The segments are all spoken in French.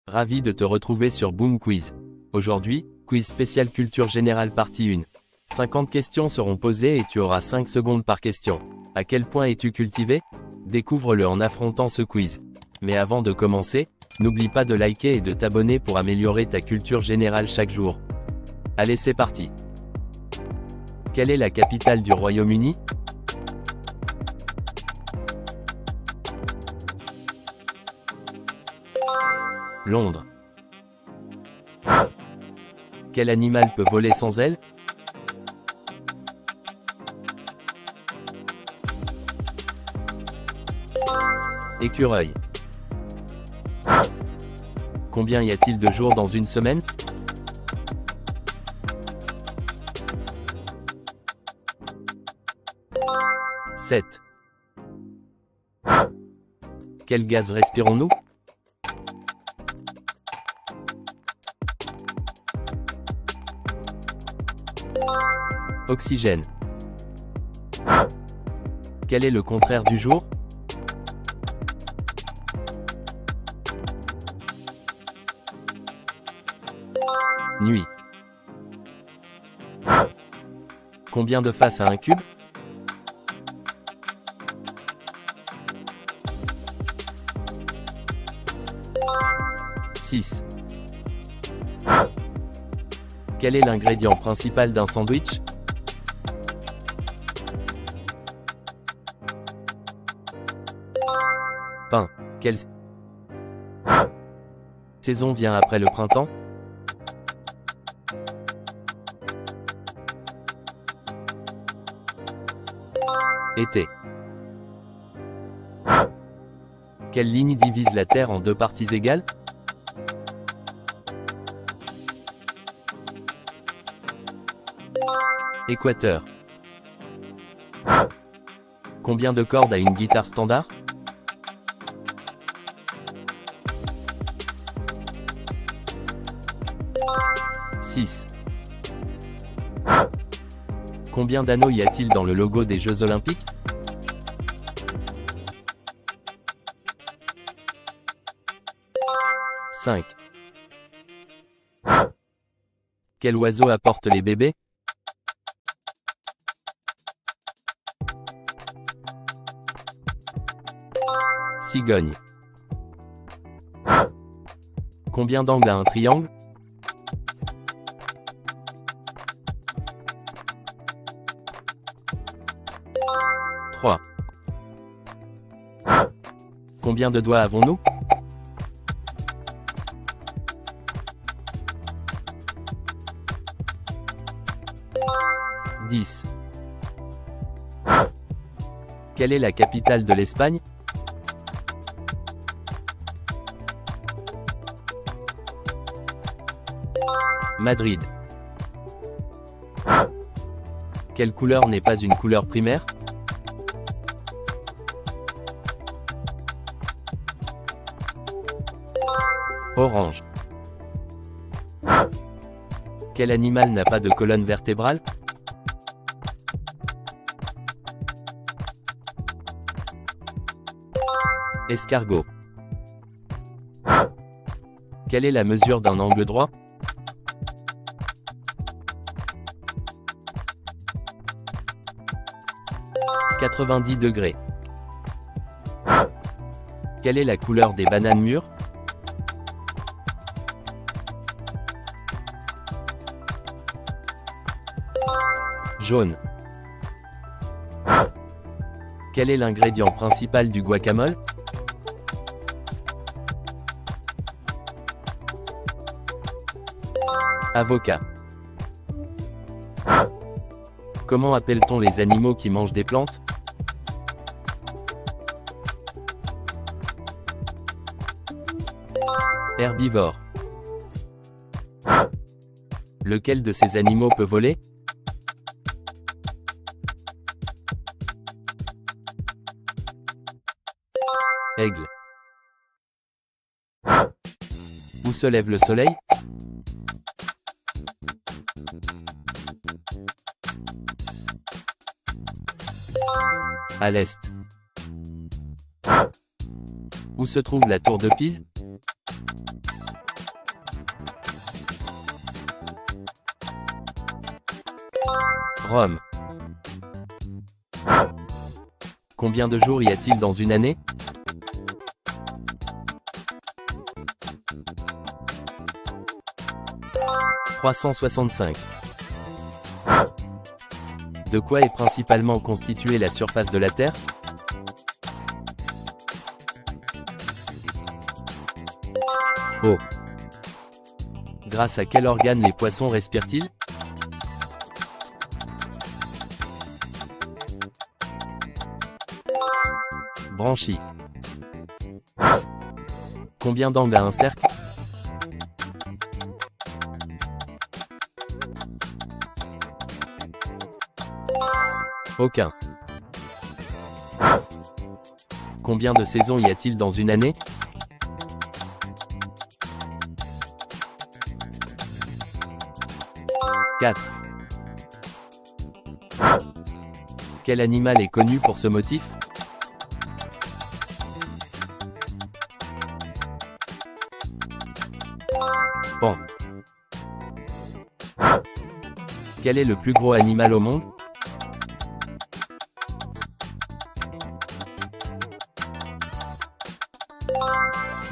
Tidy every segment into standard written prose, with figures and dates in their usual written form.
Ravi de te retrouver sur Boom Quiz. Aujourd'hui, quiz spécial culture générale partie 1. 50 questions seront posées et tu auras 5 secondes par question. À quel point es-tu cultivé? Découvre-le en affrontant ce quiz. Mais avant de commencer, n'oublie pas de liker et de t'abonner pour améliorer ta culture générale chaque jour. Allez, c'est parti. Quelle est la capitale du Royaume-Uni? Londres. Quel animal peut voler sans ailes? Écureuil. Combien y a-t-il de jours dans une semaine? 7. Quel gaz respirons-nous? Oxygène. Quel est le contraire du jour? Nuit. Combien de faces a un cube? Six. Quel est l'ingrédient principal d'un sandwich? Pain. Quelle saison vient après le printemps? Été. Quelle ligne divise la Terre en deux parties égales? Équateur. Combien de cordes a une guitare standard? Six. Combien d'anneaux y a-t-il dans le logo des Jeux Olympiques? Cinq. Quel oiseau apporte les bébés? Cigogne. Combien d'angles a un triangle? 3. Combien de doigts avons-nous? 10. Quelle est la capitale de l'Espagne? Madrid. Quelle couleur n'est pas une couleur primaire? Orange. Quel animal n'a pas de colonne vertébrale? Escargot. Quelle est la mesure d'un angle droit? 90 degrés. Quelle est la couleur des bananes mûres? Jaune. Quel est l'ingrédient principal du guacamole? Avocat. Comment appelle-t-on les animaux qui mangent des plantes? Herbivore. Lequel de ces animaux peut voler? Aigle. Où se lève le soleil? À l'est. Où se trouve la tour de Pise? Rome. Combien de jours y a-t-il dans une année? « 365. De quoi est principalement constituée la surface de la Terre? Eau. Grâce à quel organe les poissons respirent-ils? Branchies. Combien d'angles a un cercle? Aucun. Combien de saisons y a-t-il dans une année? Quatre. Quel animal est connu pour ce motif? Pan. Quel est le plus gros animal au monde?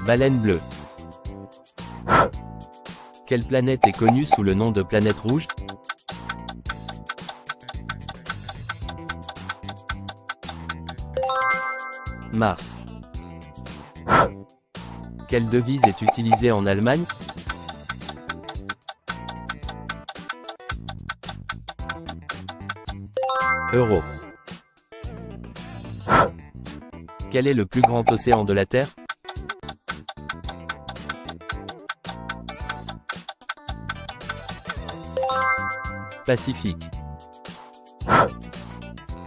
Baleine bleue. Quelle planète est connue sous le nom de planète rouge? Mars. Quelle devise est utilisée en Allemagne? Euro. Quel est le plus grand océan de la Terre? Pacifique.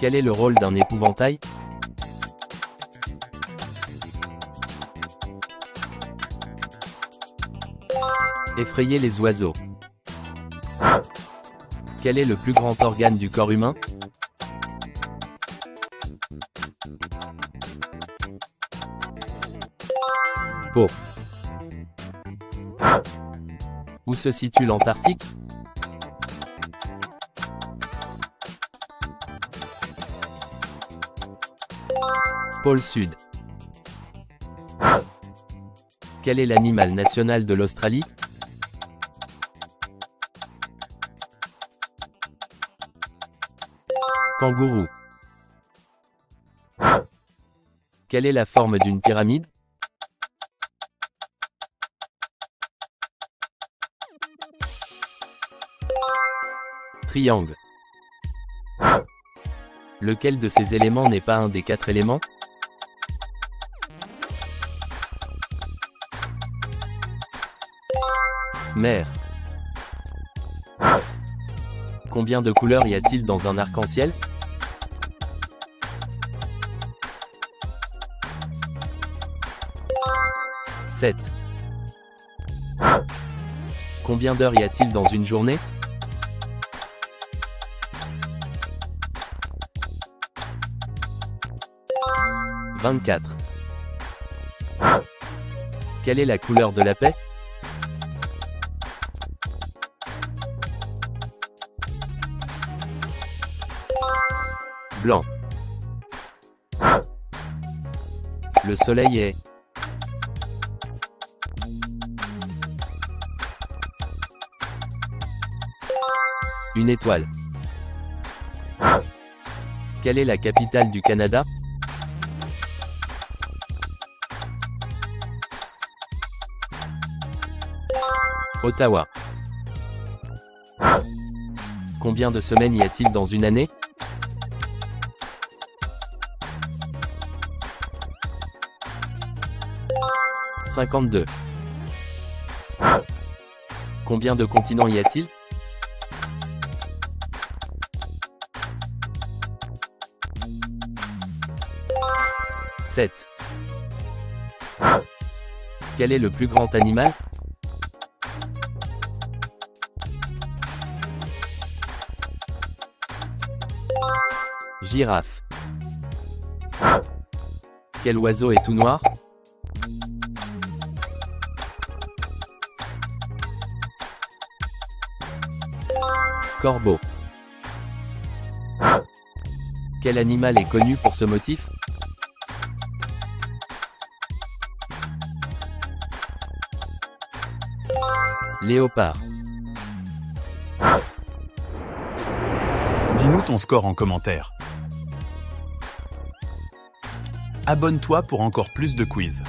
Quel est le rôle d'un épouvantail? Effrayer les oiseaux. Quel est le plus grand organe du corps humain? Peau. Où se situe l'Antarctique? Pôle Sud. Quel est l'animal national de l'Australie? Kangourou. Quelle est la forme d'une pyramide? Triangle. Lequel de ces éléments n'est pas un des 4 éléments? Mer. Combien de couleurs y a-t-il dans un arc-en-ciel? Sept. Combien d'heures y a-t-il dans une journée? « 24. Quelle est la couleur de la paix? Blanc. Le soleil est une étoile. Quelle est la capitale du Canada? Ottawa. Combien de semaines y a-t-il dans une année? « 52. Combien de continents y a-t-il? « 7. Quel est le plus grand animal? Girafe. Quel oiseau est tout noir? Corbeau. Quel animal est connu pour ce motif? Léopard. Dis-nous ton score en commentaire. Abonne-toi pour encore plus de quiz.